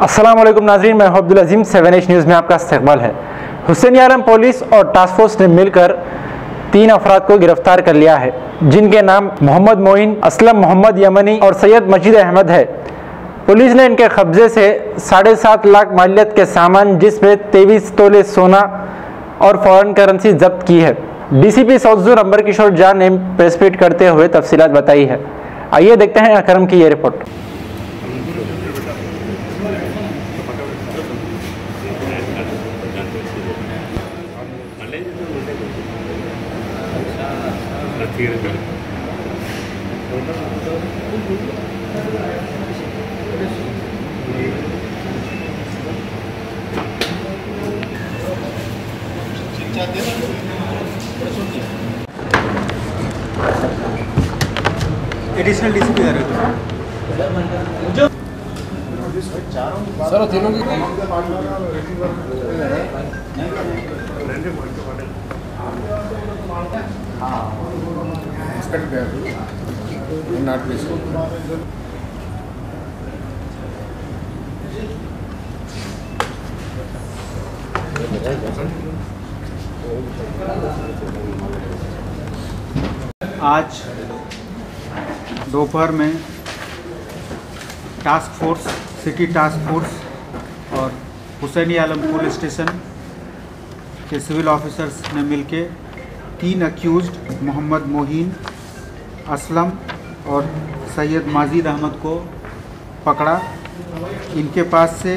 अस्सलाम वालेकुम नाज़रीन, मैं अब्दुल अजीम 7H न्यूज़ में आपका इस्तकबाल है। हुसैनी आलम पुलिस और टास्क फोर्स ने मिलकर 3 अफराद को गिरफ्तार कर लिया है, जिनके नाम मोहम्मद मोइन, असलम मोहम्मद यमनी और सैयद मजीद अहमद है। पुलिस ने इनके कब्जे से 7.5 लाख मालियत के सामान, जिसमें 23 तोले सोना और फॉरेन करेंसी जब्त की है। DCP साउथ जोन अंबर किशोर जान ने प्रेस मीट करते हुए तफसीलात बताई है। आइए देखते हैं अकरम की ये रिपोर्ट। एडिशनल DCP सर तीनों की आज दोपहर में task force, city task force और हुसैनी आलम पुलिस स्टेशन के सिविल ऑफिसर्स ने मिलके 3 अक्यूज्ड मोहम्मद मोहीन, असलम और सैयद मजीद अहमद को पकड़ा। इनके पास से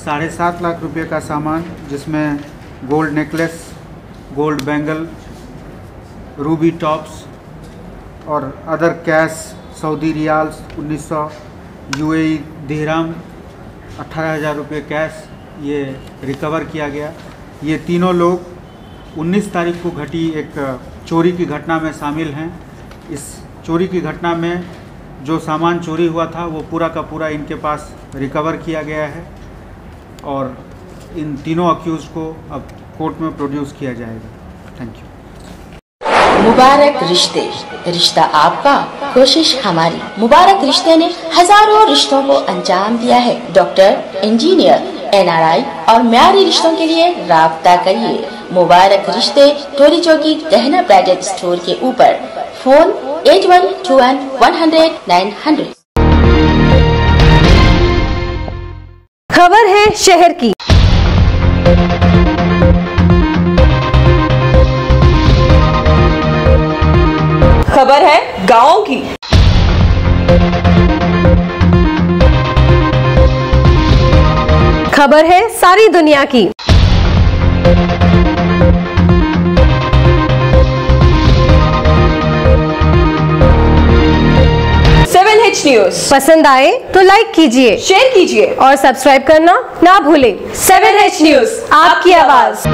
7.5 लाख रुपए का सामान, जिसमें gold necklace, gold bangle, ruby tops और other cash, Saudi riyals 1900, UAE dirham 18,000 रुपये कैश, ये रिकवर किया गया। ये तीनों लोग 19 तारीख को घटी एक चोरी की घटना में शामिल हैं। इस चोरी की घटना में जो सामान चोरी हुआ था वो पूरा का पूरा इनके पास रिकवर किया गया है और इन तीनों अक्यूज को अब कोर्ट में प्रोड्यूस किया जाएगा। Thank you. मुबारक रिश्ते, रिश्ता आपका, कोशिश हमारी। मुबारक रिश्ते ने हजारों रिश्तों को अंजाम दिया है। डॉक्टर, इंजीनियर, NRI और म्यारी रिश्तों के लिए राब्ता करिए। मुबारक रिश्ते, टोली चौकी, गहना ब्राइडल स्टोर के ऊपर। फोन 8121-100-900। खबर है शहर की। खबर है गाँव की। खबर है सारी दुनिया की। 7H न्यूज़ पसंद आए तो लाइक कीजिए, शेयर कीजिए और सब्सक्राइब करना ना भूलें। 7H न्यूज़, आपकी आवाज।